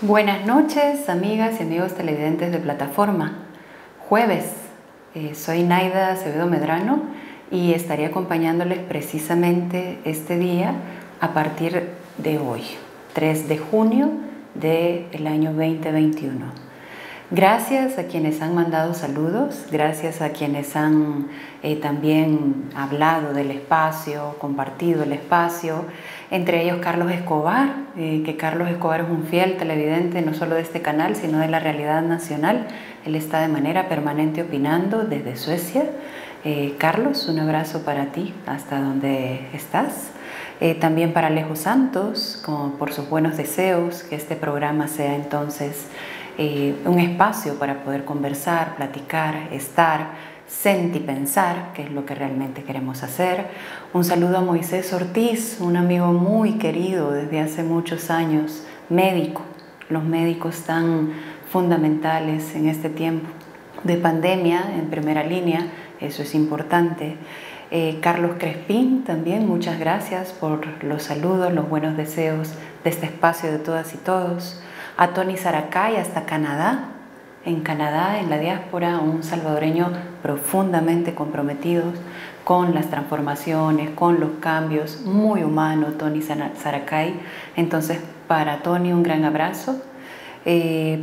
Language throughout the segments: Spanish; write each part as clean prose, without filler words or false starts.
Buenas noches, amigas y amigos televidentes de plataforma. Jueves, soy Naida Acevedo Medrano y estaré acompañándoles precisamente este día a partir de hoy, 3 de junio del año 2021. Gracias a quienes han mandado saludos, gracias a quienes han también hablado del espacio, compartido el espacio, entre ellos Carlos Escobar, que Carlos Escobar es un fiel televidente no solo de este canal, sino de la realidad nacional. Él está de manera permanente opinando desde Suecia. Carlos, un abrazo para ti hasta donde estás. También para Alejo Santos, por sus buenos deseos, que este programa sea entonces un espacio para poder conversar, platicar, estar, sentipensar, que es lo que realmente queremos hacer. Un saludo a Moisés Ortiz, un amigo muy querido desde hace muchos años, médico. Los médicos tan fundamentales en este tiempo de pandemia, en primera línea, eso es importante. Carlos Crespín también, muchas gracias por los saludos, los buenos deseos de este espacio de todas y todos. A Tony Saracay hasta Canadá, en la diáspora, un salvadoreño profundamente comprometido con las transformaciones, con los cambios, muy humano Tony Saracay. Entonces, para Tony un gran abrazo.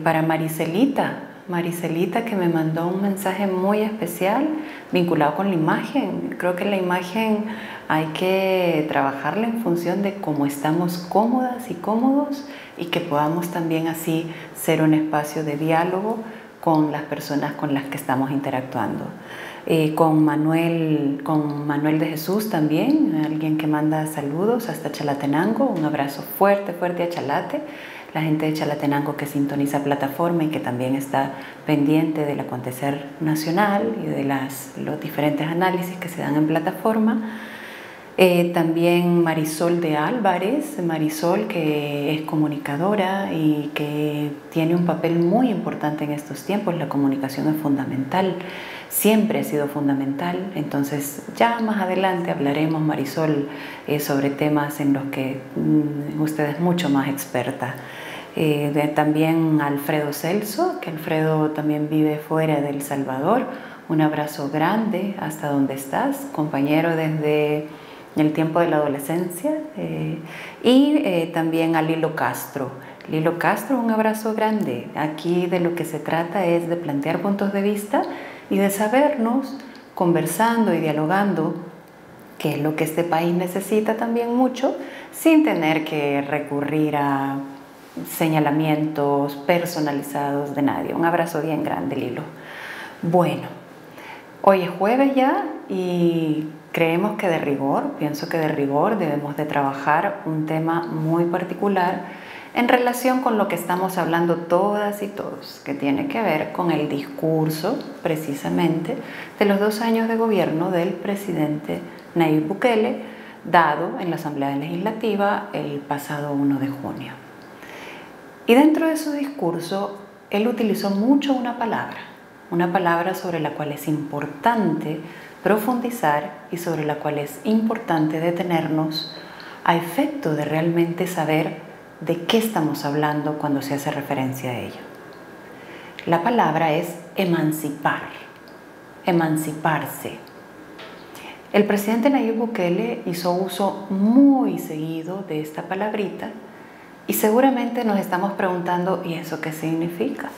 Para Maricelita que me mandó un mensaje muy especial vinculado con la imagen. Creo que la imagen hay que trabajarla en función de cómo estamos cómodas y cómodos y que podamos también así ser un espacio de diálogo con las personas con las que estamos interactuando. Con Manuel de Jesús también, alguien que manda saludos hasta Chalatenango, un abrazo fuerte, fuerte a Chalate. La gente de Chalatenango que sintoniza plataforma y que también está pendiente del acontecer nacional y de los diferentes análisis que se dan en plataforma. También Marisol de Álvarez, Marisol que es comunicadora y que tiene un papel muy importante en estos tiempos. La comunicación es fundamental, siempre ha sido fundamental. Entonces ya más adelante hablaremos, Marisol, sobre temas en los que usted es mucho más experta. También Alfredo Celso, que Alfredo también vive fuera de El Salvador. Un abrazo grande hasta donde estás, compañero desde el tiempo de la adolescencia. También a Lilo Castro. Lilo Castro, un abrazo grande. Aquí de lo que se trata es de plantear puntos de vista y de sabernos conversando y dialogando, que es lo que este país necesita también mucho, sin tener que recurrir a señalamientos personalizados de nadie. Un abrazo bien grande, Lilo. Bueno, hoy es jueves ya y creemos que pienso que de rigor debemos de trabajar un tema muy particular en relación con lo que estamos hablando todas y todos, que tiene que ver con el discurso precisamente de los 2 años de gobierno del presidente Nayib Bukele, dado en la Asamblea Legislativa el pasado 1 de junio. Y dentro de su discurso, él utilizó mucho una palabra sobre la cual es importante profundizar y sobre la cual es importante detenernos a efecto de realmente saber de qué estamos hablando cuando se hace referencia a ello. La palabra es emancipar, emanciparse. El presidente Nayib Bukele hizo uso muy seguido de esta palabrita y seguramente nos estamos preguntando, ¿y eso qué significa?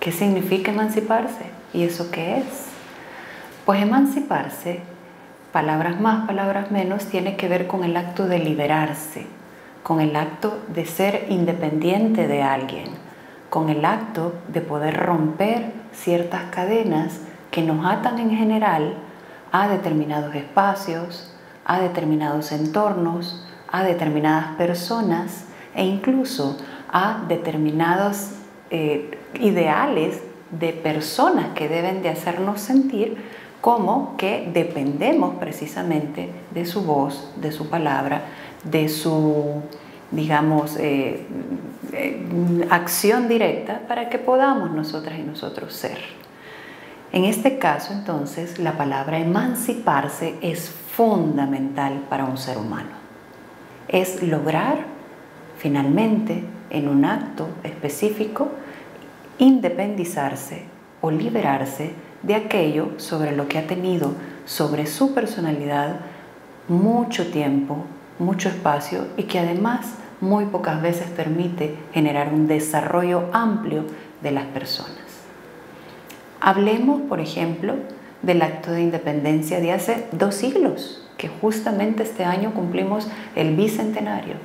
¿Qué significa emanciparse? ¿Y eso qué es? Pues emanciparse, palabras más, palabras menos, tiene que ver con el acto de liberarse, con el acto de ser independiente de alguien, con el acto de poder romper ciertas cadenas que nos atan en general a determinados espacios, a determinados entornos, a determinadas personas e incluso a determinados ideales de personas que deben de hacernos sentir como que dependemos precisamente de su voz, de su palabra, de su, digamos, acción directa para que podamos nosotras y nosotros ser. En este caso, entonces, la palabra emanciparse es fundamental para un ser humano. Es lograr finalmente, en un acto específico, independizarse o liberarse de aquello sobre lo que ha tenido sobre su personalidad mucho tiempo, mucho espacio y que además muy pocas veces permite generar un desarrollo amplio de las personas. Hablemos, por ejemplo, del acto de independencia de hace 2 siglos, que justamente este año cumplimos el bicentenario.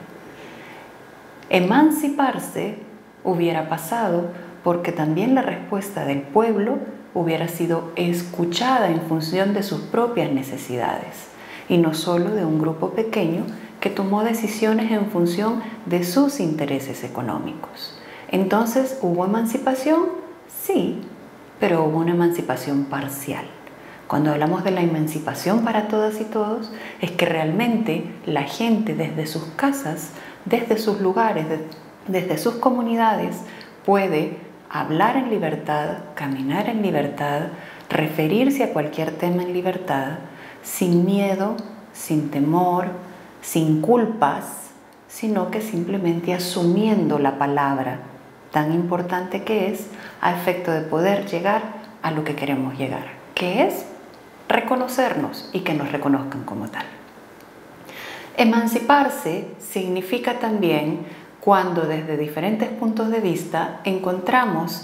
Emanciparse hubiera pasado porque también la respuesta del pueblo hubiera sido escuchada en función de sus propias necesidades y no solo de un grupo pequeño que tomó decisiones en función de sus intereses económicos. Entonces, ¿hubo emancipación? Sí, pero hubo una emancipación parcial. Cuando hablamos de la emancipación para todas y todos, es que realmente la gente desde sus casas, desde sus lugares, desde sus comunidades, puede hablar en libertad, caminar en libertad, referirse a cualquier tema en libertad, sin miedo, sin temor, sin culpas, sino que simplemente asumiendo la palabra tan importante que es a efecto de poder llegar a lo que queremos llegar, que es reconocernos y que nos reconozcan como tal. Emanciparse significa también cuando desde diferentes puntos de vista encontramos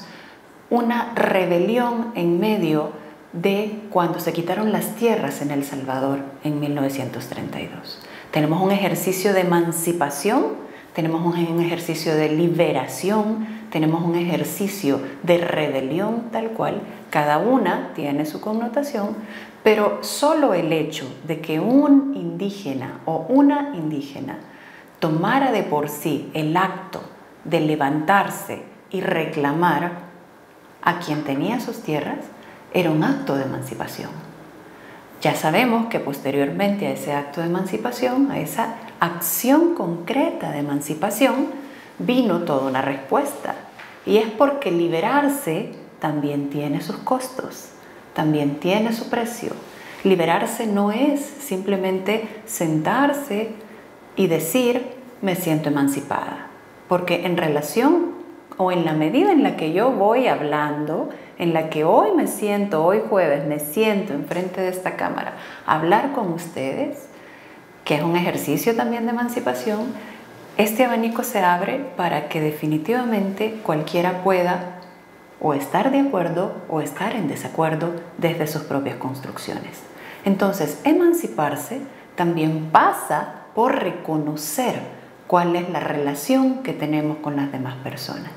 una rebelión en medio de cuando se quitaron las tierras en El Salvador en 1932. Tenemos un ejercicio de emancipación, tenemos un ejercicio de liberación, tenemos un ejercicio de rebelión tal cual, cada una tiene su connotación, pero solo el hecho de que un indígena o una indígena tomara de por sí el acto de levantarse y reclamar a quien tenía sus tierras, era un acto de emancipación. Ya sabemos que posteriormente a ese acto de emancipación, a esa acción concreta de emancipación, vino toda una respuesta. Y es porque liberarse también tiene sus costos, también tiene su precio. Liberarse no es simplemente sentarse y decir, me siento emancipada. Porque en relación o en la medida en la que yo voy hablando, en la que hoy jueves, me siento enfrente de esta cámara a hablar con ustedes, que es un ejercicio también de emancipación, este abanico se abre para que definitivamente cualquiera pueda o estar de acuerdo o estar en desacuerdo desde sus propias construcciones. Entonces, emanciparse también pasa por reconocer cuál es la relación que tenemos con las demás personas.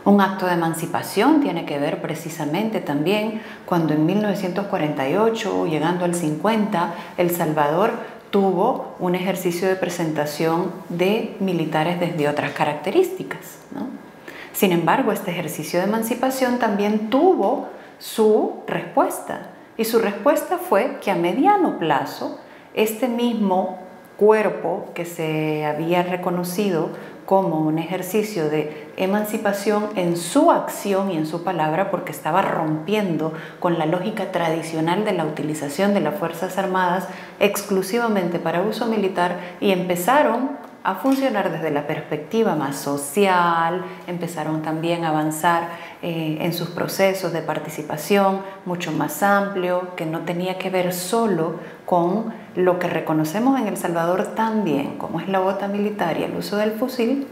Un acto de emancipación tiene que ver precisamente también cuando en 1948, llegando al 50, El Salvador tuvo un ejercicio de presentación de militares desde otras características, ¿no? Sin embargo, este ejercicio de emancipación también tuvo su respuesta, y su respuesta fue que a mediano plazo este mismo cuerpo que se había reconocido como un ejercicio de emancipación en su acción y en su palabra, porque estaba rompiendo con la lógica tradicional de la utilización de las Fuerzas Armadas exclusivamente para uso militar, y empezaron a funcionar desde la perspectiva más social, empezaron también a avanzar en sus procesos de participación mucho más amplio, que no tenía que ver solo con lo que reconocemos en El Salvador también, como es la bota militar y el uso del fusil.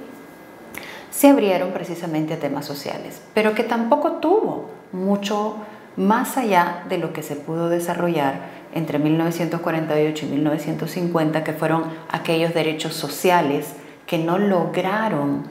Se abrieron precisamente a temas sociales, pero que tampoco tuvo mucho más allá de lo que se pudo desarrollar entre 1948 y 1950, que fueron aquellos derechos sociales que no lograron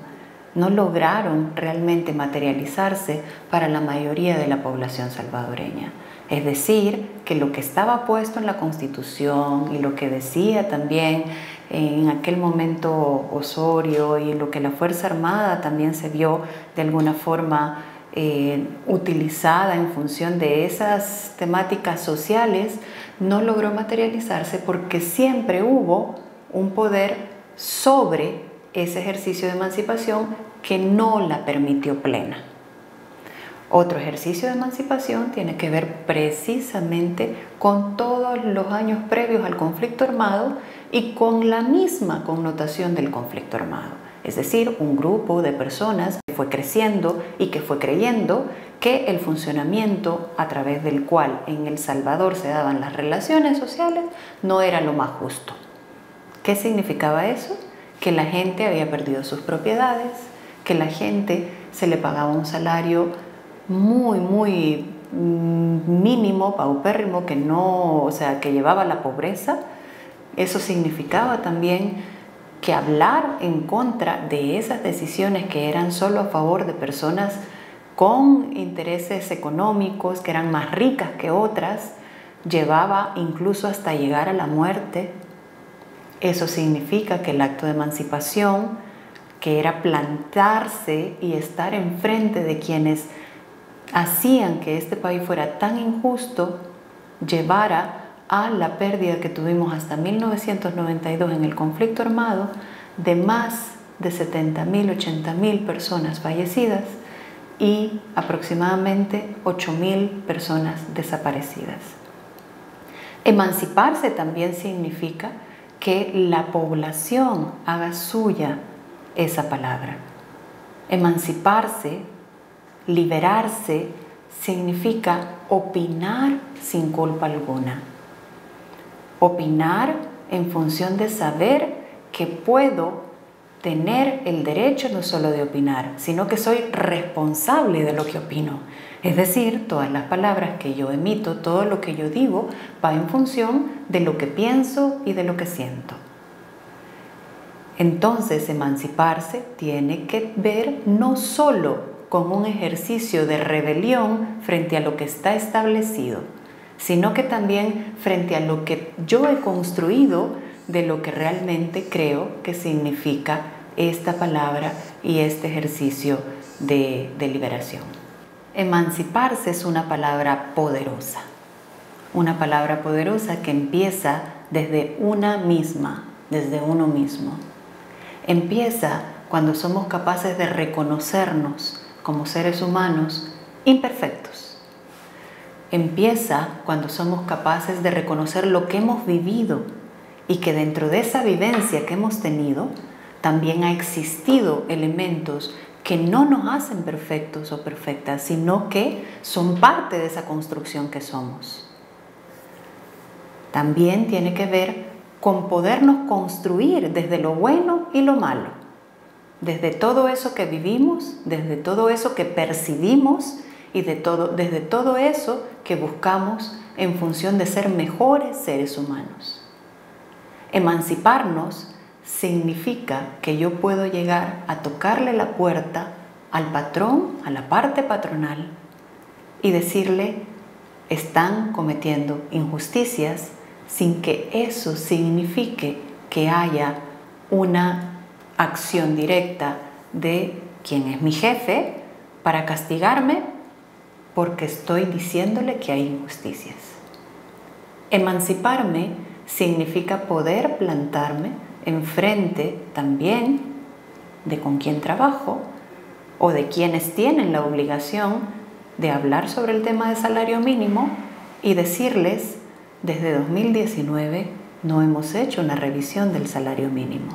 realmente materializarse para la mayoría de la población salvadoreña. Es decir, que lo que estaba puesto en la Constitución y lo que decía también en aquel momento Osorio, y lo que la Fuerza Armada también se vio de alguna forma utilizada en función de esas temáticas sociales, no logró materializarse porque siempre hubo un poder sobre ese ejercicio de emancipación que no la permitió plena. Otro ejercicio de emancipación tiene que ver precisamente con todos los años previos al conflicto armado y con la misma connotación del conflicto armado. es decir, un grupo de personas que fue creciendo y que fue creyendo que el funcionamiento a través del cual en El Salvador se daban las relaciones sociales no era lo más justo. ¿Qué significaba eso? Que la gente había perdido sus propiedades, que la gente se le pagaba un salario muy mínimo, paupérrimo, que llevaba a la pobreza. Eso significaba también que hablar en contra de esas decisiones que eran solo a favor de personas con intereses económicos, que eran más ricas que otras, llevaba incluso hasta llegar a la muerte. Eso significa que el acto de emancipación, que era plantarse y estar enfrente de quienes hacían que este país fuera tan injusto, llevara a la pérdida que tuvimos hasta 1992 en el conflicto armado de más de 70.000, 80.000 personas fallecidas y aproximadamente 8.000 personas desaparecidas. Emanciparse también significa que la población haga suya esa palabra. Emanciparse, liberarse, significa opinar sin culpa alguna. Opinar en función de saber que puedo tener el derecho no solo de opinar, sino que soy responsable de lo que opino. Es decir, todas las palabras que yo emito, todo lo que yo digo, va en función de lo que pienso y de lo que siento. Entonces, emanciparse tiene que ver no solo con un ejercicio de rebelión frente a lo que está establecido, sino que también frente a lo que yo he construido de lo que realmente creo que significa esta palabra y este ejercicio de liberación. Emanciparse es una palabra poderosa que empieza desde una misma, desde uno mismo. Empieza cuando somos capaces de reconocernos como seres humanos imperfectos. Empieza cuando somos capaces de reconocer lo que hemos vivido y que dentro de esa vivencia que hemos tenido también ha existido elementos que no nos hacen perfectos o perfectas, sino que son parte de esa construcción que somos. También tiene que ver con podernos construir desde lo bueno y lo malo, desde todo eso que vivimos, desde todo eso que percibimos y desde todo eso que buscamos en función de ser mejores seres humanos. Emanciparnos significa que yo puedo llegar a tocarle la puerta al patrón, a la parte patronal, y decirle: están cometiendo injusticias, sin que eso signifique que haya una acción directa de quien es mi jefe para castigarme porque estoy diciéndole que hay injusticias. Emanciparme significa poder plantarme enfrente también de con quien trabajo o de quienes tienen la obligación de hablar sobre el tema de salario mínimo y decirles: desde 2019 no hemos hecho una revisión del salario mínimo.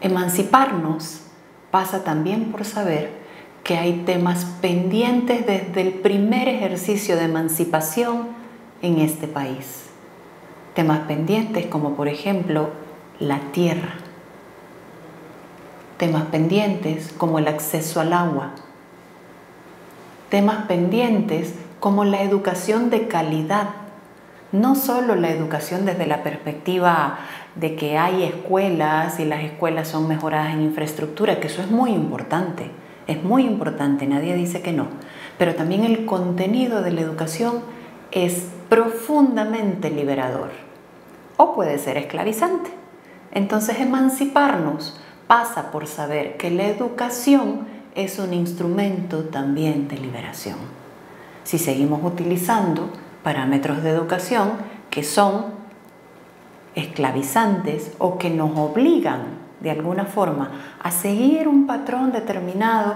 Emanciparnos pasa también por saber que hay temas pendientes desde el primer ejercicio de emancipación en este país. Temas pendientes como, por ejemplo, la tierra. Temas pendientes como el acceso al agua. Temas pendientes como la educación de calidad. No solo la educación desde la perspectiva de que hay escuelas y las escuelas son mejoradas en infraestructura, que eso es muy importante, nadie dice que no, pero también el contenido de la educación es profundamente liberador o puede ser esclavizante. Entonces, emanciparnos pasa por saber que la educación es un instrumento también de liberación. Si seguimos utilizando parámetros de educación que son esclavizantes o que nos obligan de alguna forma a seguir un patrón determinado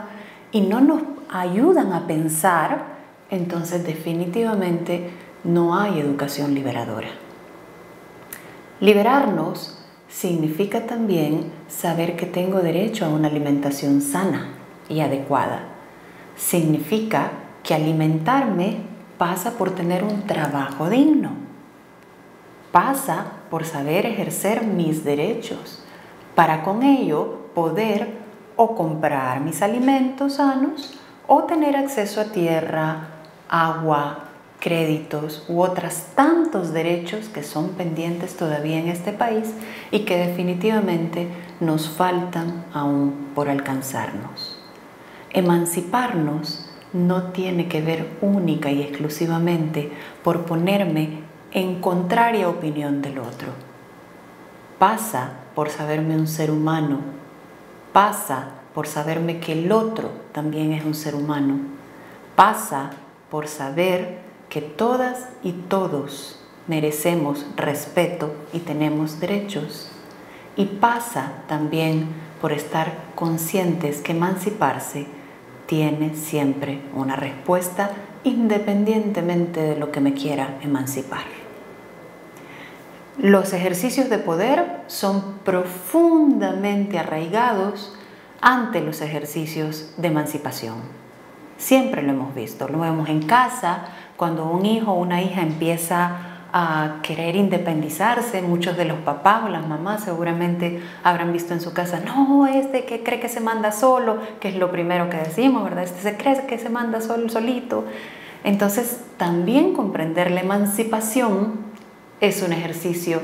y no nos ayudan a pensar, entonces definitivamente no hay educación liberadora. Liberarnos significa también saber que tengo derecho a una alimentación sana y adecuada. Significa que alimentarme pasa por tener un trabajo digno. Pasa por saber ejercer mis derechos para con ello poder o comprar mis alimentos sanos o tener acceso a tierra, agua, créditos u otros tantos derechos que son pendientes todavía en este país y que definitivamente nos faltan aún por alcanzarnos. Emanciparnos no tiene que ver única y exclusivamente por ponerme en contraria opinión del otro. Pasa por saberme un ser humano, pasa por saberme que el otro también es un ser humano, pasa por saber que todas y todos merecemos respeto y tenemos derechos, y pasa también por estar conscientes que emanciparse tiene siempre una respuesta independientemente de lo que me quiera emancipar. Los ejercicios de poder son profundamente arraigados ante los ejercicios de emancipación. Siempre lo hemos visto, lo vemos en casa, cuando un hijo o una hija empieza a querer independizarse, muchos de los papás o las mamás seguramente habrán visto en su casa, no, este que cree que se manda solo, que es lo primero que decimos, ¿verdad? Este se cree que se manda solo, solito. Entonces, también comprender la emancipación es un ejercicio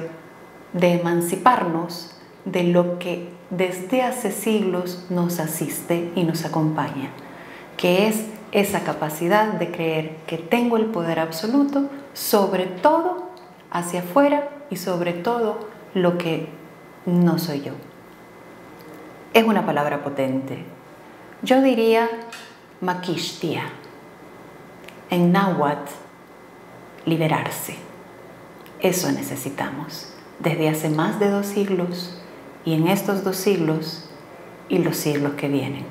de emanciparnos de lo que desde hace siglos nos asiste y nos acompaña, que es esa capacidad de creer que tengo el poder absoluto sobre todo hacia afuera y sobre todo lo que no soy yo. Es una palabra potente. Yo diría maquishtia. En náhuatl, liberarse. Eso necesitamos desde hace más de 2 siglos y en estos 2 siglos y los siglos que vienen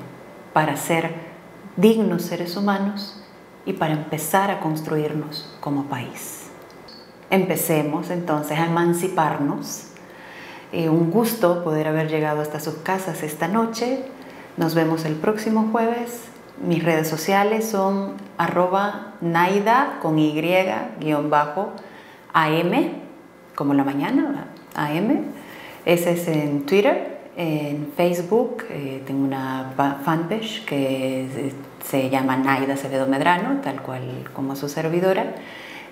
para ser dignos seres humanos y para empezar a construirnos como país. Empecemos entonces a emanciparnos. Un gusto poder haber llegado hasta sus casas esta noche. Nos vemos el próximo jueves. Mis redes sociales son @naida con y _am, como la mañana, am. Ese es en Twitter. En Facebook tengo una fanpage que se llama Naida Acevedo Medrano, tal cual como su servidora.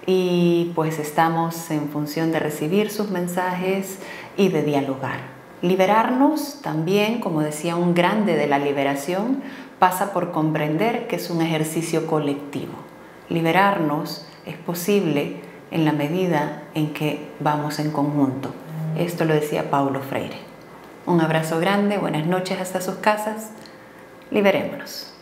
Y pues estamos en función de recibir sus mensajes y de dialogar. Liberarnos también, como decía un grande de la liberación, pasa por comprender que es un ejercicio colectivo. Liberarnos es posible en la medida en que vamos en conjunto. Esto lo decía Paulo Freire. Un abrazo grande, buenas noches hasta sus casas. Liberémonos.